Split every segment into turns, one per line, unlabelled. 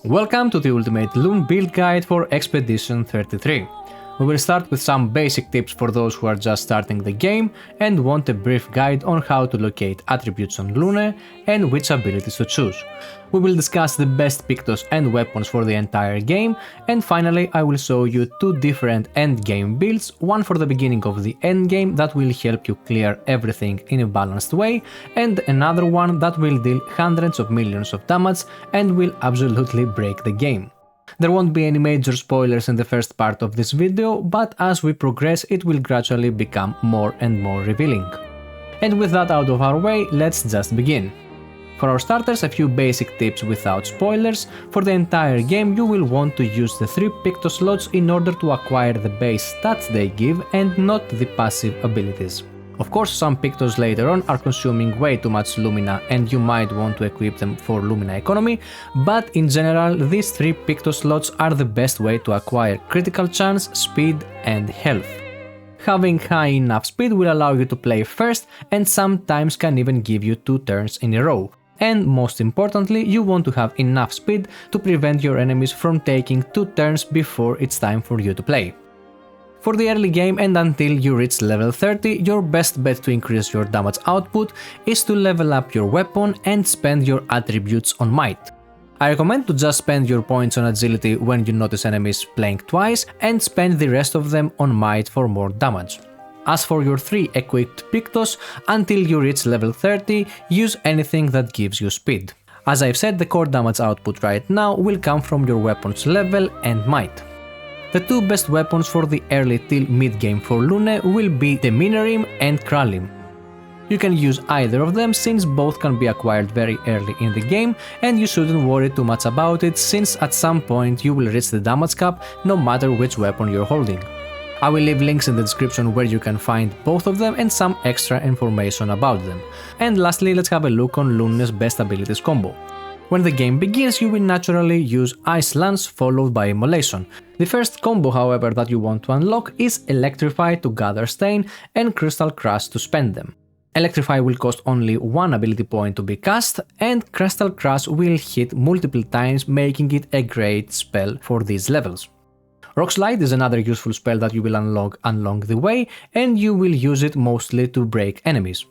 Welcome to the Ultimate Lune build guide for Expedition 33. We will start with some basic tips for those who are just starting the game and want a brief guide on how to locate attributes on Lune and which abilities to choose. We will discuss the best Pictos and weapons for the entire game, and finally I will show you two different endgame builds, one for the beginning of the endgame that will help you clear everything in a balanced way, and another one that will deal hundreds of millions of damage and will absolutely break the game. There won't be any major spoilers in the first part of this video, but as we progress it will gradually become more and more revealing. And with that out of our way, let's just begin. For our starters, a few basic tips without spoilers. For the entire game you will want to use the 3 Picto slots in order to acquire the base stats they give and not the passive abilities. Of course, some Pictos later on are consuming way too much Lumina and you might want to equip them for Lumina economy, but in general these 3 Picto slots are the best way to acquire critical chance, speed and health. Having high enough speed will allow you to play first and sometimes can even give you 2 turns in a row. And most importantly, you want to have enough speed to prevent your enemies from taking 2 turns before it's time for you to play. For the early game and until you reach level 30, your best bet to increase your damage output is to level up your weapon and spend your attributes on might. I recommend to just spend your points on agility when you notice enemies playing twice and spend the rest of them on might for more damage. As for your 3 equipped Pictos, until you reach level 30, use anything that gives you speed. As I've said, the core damage output right now will come from your weapon's level and might. The 2 best weapons for the early till mid game for Lune will be the Minerim and Kralim. You can use either of them since both can be acquired very early in the game and you shouldn't worry too much about it since at some point you will reach the damage cap no matter which weapon you're holding. I will leave links in the description where you can find both of them and some extra information about them. And lastly, let's have a look on Lune's best abilities combo. When the game begins, you will naturally use Ice Lance followed by Immolation. The first combo, however, that you want to unlock is Electrify to gather Stain and Crystal Crush to spend them. Electrify will cost only 1 ability point to be cast, and Crystal Crush will hit multiple times, making it a great spell for these levels. Rock Slide is another useful spell that you will unlock along the way, and you will use it mostly to break enemies.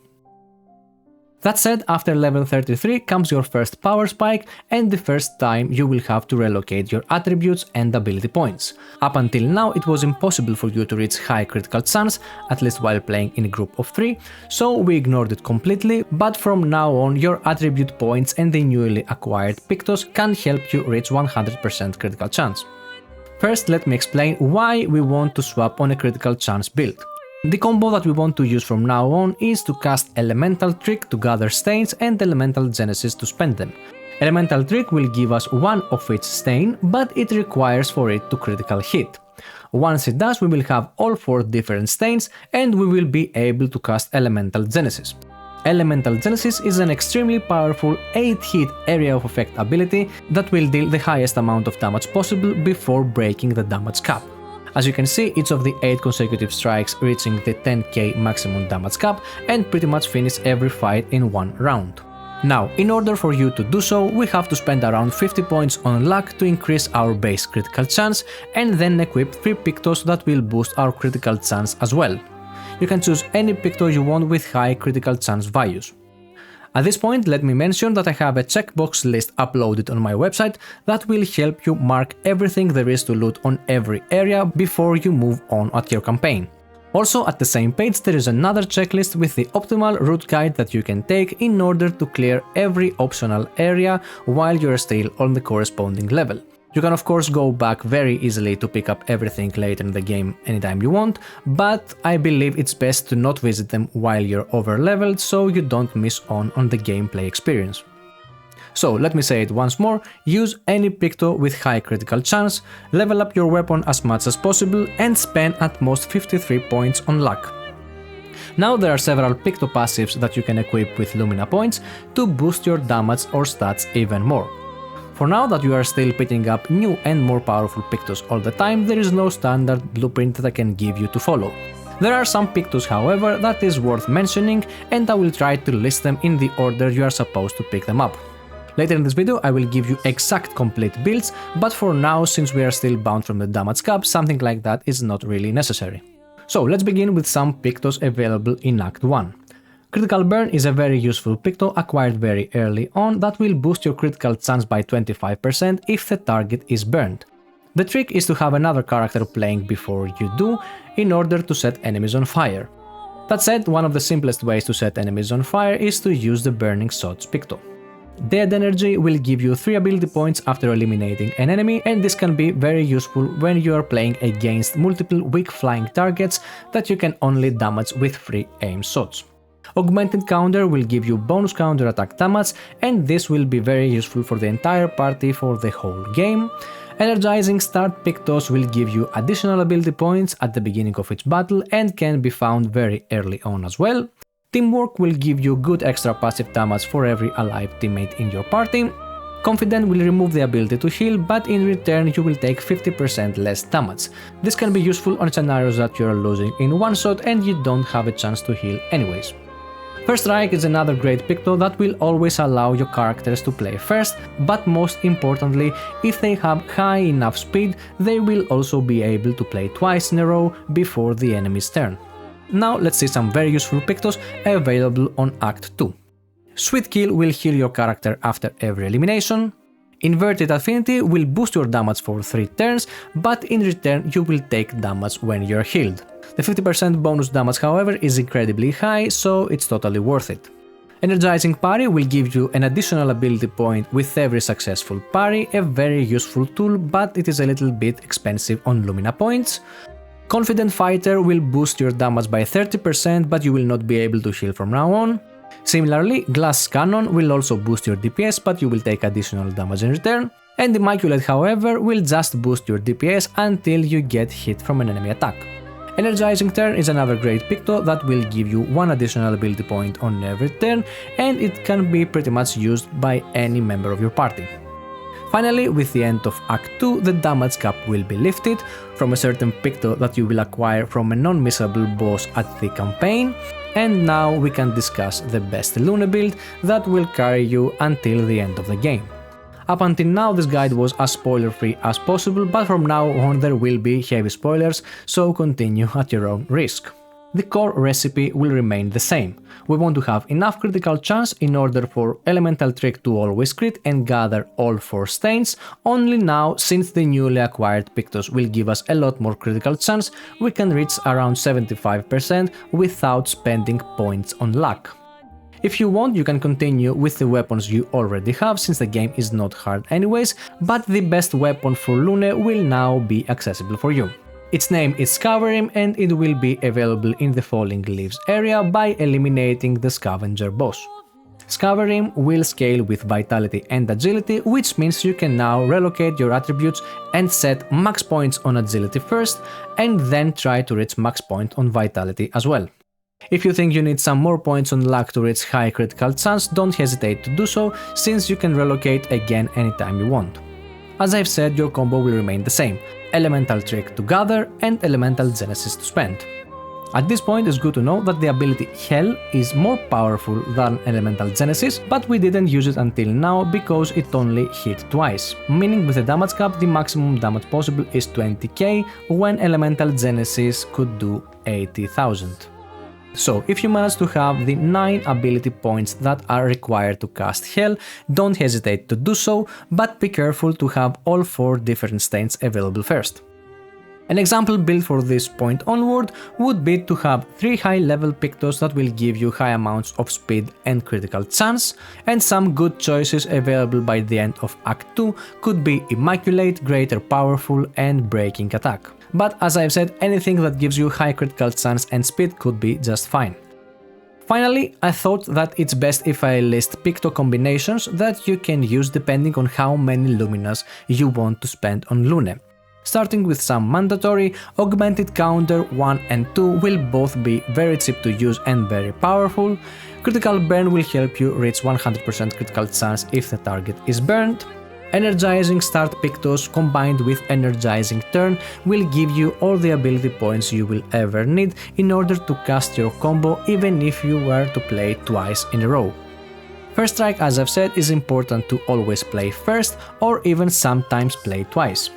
That said, after level 33 comes your first power spike and the first time you will have to relocate your attributes and ability points. Up until now it was impossible for you to reach high critical chance, at least while playing in a group of 3, so we ignored it completely, but from now on your attribute points and the newly acquired Pictos can help you reach 100% critical chance. First, let me explain why we want to swap on a critical chance build. The combo that we want to use from now on is to cast Elemental Trick to gather stains and Elemental Genesis to spend them. Elemental Trick will give us 1 of each stain, but it requires for it to critical hit. Once it does, we will have all 4 different stains and we will be able to cast Elemental Genesis. Elemental Genesis is an extremely powerful 8-hit area of effect ability that will deal the highest amount of damage possible before breaking the damage cap. As you can see, each of the 8 consecutive strikes reaching the 10k maximum damage cap and pretty much finish every fight in 1 round. Now, in order for you to do so, we have to spend around 50 points on luck to increase our base critical chance and then equip 3 Pictos that will boost our critical chance as well. You can choose any Picto you want with high critical chance values. At this point, let me mention that I have a checkbox list uploaded on my website that will help you mark everything there is to loot on every area before you move on at your campaign. Also, at the same page there is another checklist with the optimal route guide that you can take in order to clear every optional area while you are still on the corresponding level. You can of course go back very easily to pick up everything later in the game anytime you want, but I believe it's best to not visit them while you're over leveled so you don't miss on the gameplay experience. So let me say it once more, use any Picto with high critical chance, level up your weapon as much as possible and spend at most 53 points on luck. Now there are several Picto passives that you can equip with Lumina points to boost your damage or stats even more. For now that you are still picking up new and more powerful Pictos all the time, there is no standard blueprint that I can give you to follow. There are some Pictos, however, that is worth mentioning and I will try to list them in the order you are supposed to pick them up. Later in this video I will give you exact complete builds, but for now, since we are still bound from the damage cap, something like that is not really necessary. So let's begin with some Pictos available in Act 1. Critical Burn is a very useful Picto acquired very early on that will boost your critical chance by 25% if the target is burned. The trick is to have another character playing before you do, in order to set enemies on fire. That said, one of the simplest ways to set enemies on fire is to use the Burning Shots Picto. Dead Energy will give you 3 ability points after eliminating an enemy, and this can be very useful when you are playing against multiple weak flying targets that you can only damage with free aim shots. Augmented Counter will give you bonus counter attack damage, and this will be very useful for the entire party for the whole game. Energizing Start Pictos will give you additional ability points at the beginning of each battle and can be found very early on as well. Teamwork will give you good extra passive damage for every alive teammate in your party. Confident will remove the ability to heal, but in return you will take 50% less damage. This can be useful on scenarios that you are losing in one shot and you don't have a chance to heal anyways. First Strike is another great Picto that will always allow your characters to play first, but most importantly, if they have high enough speed, they will also be able to play twice in a row before the enemy's turn. Now let's see some very useful Pictos available on Act 2. Sweet Kill will heal your character after every elimination. Inverted Affinity will boost your damage for 3 turns, but in return you will take damage when you're healed. The 50% bonus damage, however, is incredibly high, so it's totally worth it. Energizing Parry will give you an additional ability point with every successful parry, a very useful tool, but it is a little bit expensive on Lumina points. Confident Fighter will boost your damage by 30%, but you will not be able to heal from now on. Similarly, Glass Cannon will also boost your DPS, but you will take additional damage in return. And Immaculate, however, will just boost your DPS until you get hit from an enemy attack. Energizing Turn is another great Picto that will give you 1 additional ability point on every turn, and it can be pretty much used by any member of your party. Finally, with the end of Act 2, the damage cap will be lifted from a certain Picto that you will acquire from a non-missable boss at the campaign, and now we can discuss the best Lune build that will carry you until the end of the game. Up until now this guide was as spoiler free as possible, but from now on there will be heavy spoilers, so continue at your own risk. The core recipe will remain the same. We want to have enough critical chance in order for Elemental Trick to always crit and gather all 4 stains, only now, since the newly acquired Pictos will give us a lot more critical chance, we can reach around 75% without spending points on luck. If you want, you can continue with the weapons you already have, since the game is not hard anyways, but the best weapon for Lune will now be accessible for you. Its name is Scaverim, and it will be available in the Falling Leaves area by eliminating the Scavenger boss. Scaverim will scale with Vitality and Agility, which means you can now relocate your attributes and set max points on Agility first, and then try to reach max point on Vitality as well. If you think you need some more points on luck to reach high critical chance, don't hesitate to do so, since you can relocate again anytime you want. As I've said, your combo will remain the same: Elemental Trick to gather and Elemental Genesis to spend. At this point it's good to know that the ability Hell is more powerful than Elemental Genesis, but we didn't use it until now because it only hit twice, meaning with the damage cap the maximum damage possible is 20k, when Elemental Genesis could do 80,000. So if you manage to have the 9 ability points that are required to cast Hell, don't hesitate to do so, but be careful to have all 4 different stains available first. An example build for this point onward would be to have 3 high level Pictos that will give you high amounts of speed and critical chance, and some good choices available by the end of Act 2 could be Immaculate, Greater Powerful and Breaking Attack. But as I've said, anything that gives you high critical chance and speed could be just fine. Finally, I thought that it's best if I list Picto combinations that you can use depending on how many Luminas you want to spend on Lune. Starting with some mandatory, Augmented Counter 1 and 2 will both be very cheap to use and very powerful. Critical Burn will help you reach 100% critical chance if the target is burned. Energizing Start Pictos combined with Energizing Turn will give you all the ability points you will ever need in order to cast your combo, even if you were to play twice in a row. First strike, as I've said, is important to always play first or even sometimes play twice.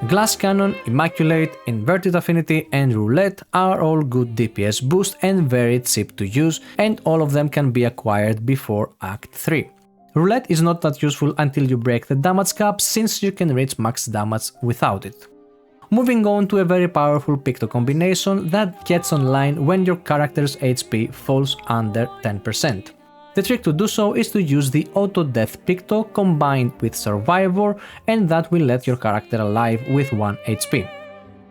Glass Cannon, Immaculate, Inverted Affinity and Roulette are all good DPS boost and very cheap to use, and all of them can be acquired before Act 3. Roulette is not that useful until you break the damage cap, since you can reach max damage without it. Moving on to a very powerful Picto combination that gets online when your character's HP falls under 10%. The trick to do so is to use the auto-death Picto combined with Survivor, and that will let your character alive with 1 HP.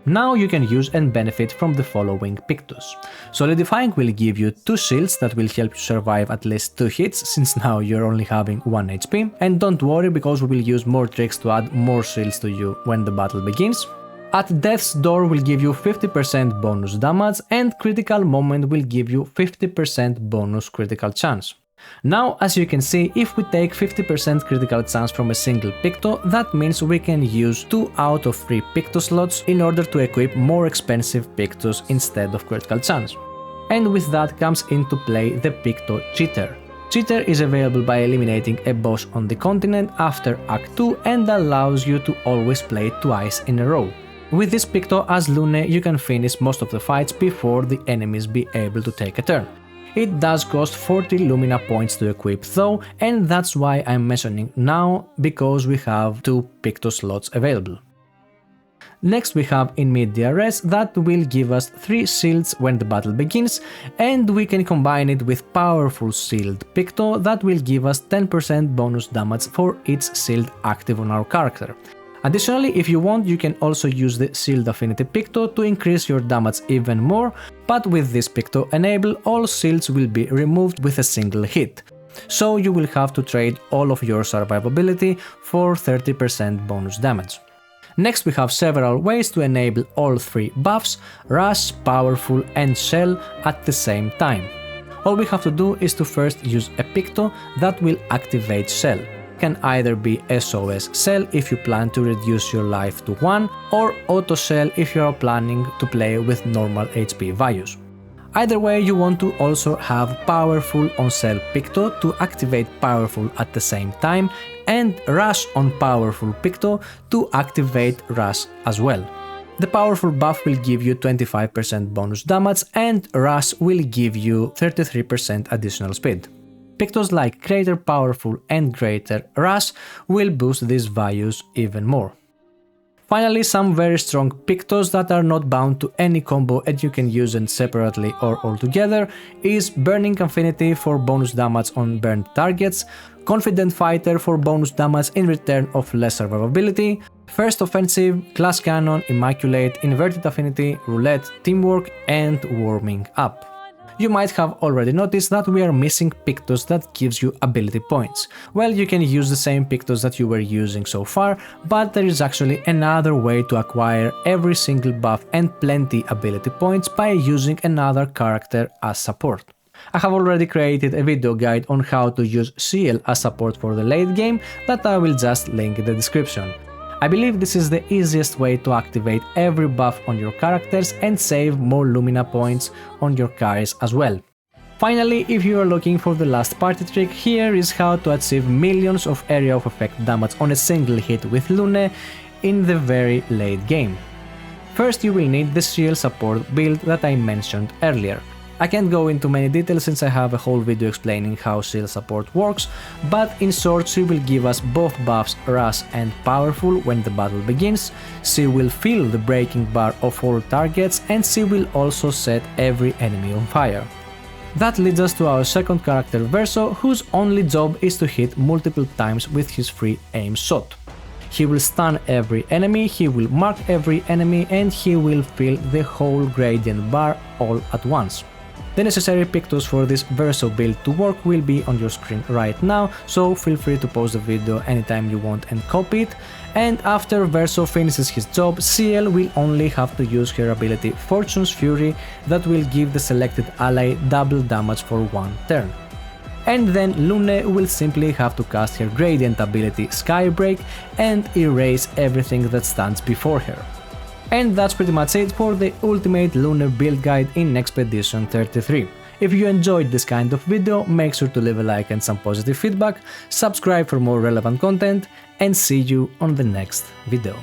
Now you can use and benefit from the following Pictos. Solidifying will give you 2 shields that will help you survive at least 2 hits, since now you're only having 1 HP, and don't worry because we will use more tricks to add more shields to you when the battle begins. At Death's Door will give you 50% bonus damage, and Critical Moment will give you 50% bonus critical chance. Now, as you can see, if we take 50% critical chance from a single Picto, that means we can use 2 out of 3 Picto slots in order to equip more expensive Pictos instead of critical chance. And with that comes into play the Picto Cheater. Cheater is available by eliminating a boss on the continent after Act 2 and allows you to always play twice in a row. With this Picto as Lune, you can finish most of the fights before the enemies be able to take a turn. It does cost 40 Lumina points to equip though, and that's why I'm mentioning now, because we have 2 Picto slots available. Next we have In Media Res that will give us 3 shields when the battle begins, and we can combine it with powerful Shield Picto that will give us 10% bonus damage for each shield active on our character. Additionally, if you want, you can also use the Shield Affinity Picto to increase your damage even more, but with this Picto enable, all shields will be removed with a single hit. So you will have to trade all of your survivability for 30% bonus damage. Next we have several ways to enable all 3 buffs, Rush, Powerful and Shell at the same time. All we have to do is to first use a Picto that will activate Shell. Can either be SOS Shell if you plan to reduce your life to 1, or Auto Shell if you are planning to play with normal HP values. Either way, you want to also have Powerful on Shell Picto to activate Powerful at the same time, and Rush on Powerful Picto to activate Rush as well. The Powerful buff will give you 25% bonus damage, and Rush will give you 33% additional speed. Pictos like Greater Powerful and Greater Rush will boost these values even more. Finally, some very strong Pictos that are not bound to any combo and you can use them separately or altogether is Burning Affinity for bonus damage on burned targets, Confident Fighter for bonus damage in return of less survivability, First Offensive, Glass Cannon, Immaculate, Inverted Affinity, Roulette, Teamwork and Warming Up. You might have already noticed that we are missing Pictos that gives you ability points. Well, you can use the same Pictos that you were using so far, but there is actually another way to acquire every single buff and plenty ability points by using another character as support. I have already created a video guide on how to use CL as support for the late game that I will just link in the description. I believe this is the easiest way to activate every buff on your characters and save more Lumina points on your carries as well. Finally, if you are looking for the last party trick, here is how to achieve millions of area of effect damage on a single hit with Lune in the very late game. First, you will need the CL support build that I mentioned earlier. I can't go into many details since I have a whole video explaining how CL support works, but in short she will give us both buffs Rush and Powerful when the battle begins, she will fill the breaking bar of all targets, and she will also set every enemy on fire. That leads us to our second character Verso, whose only job is to hit multiple times with his free aim shot. He will stun every enemy, he will mark every enemy, and he will fill the whole gradient bar all at once. The necessary Pictos for this Verso build to work will be on your screen right now, so feel free to pause the video anytime you want and copy it. And after Verso finishes his job, CL will only have to use her ability Fortune's Fury that will give the selected ally double damage for 1 turn. And then Lune will simply have to cast her gradient ability Skybreak and erase everything that stands before her. And that's pretty much it for the ultimate Lune build guide in Expedition 33. If you enjoyed this kind of video, make sure to leave a like and some positive feedback, subscribe for more relevant content, and see you on the next video.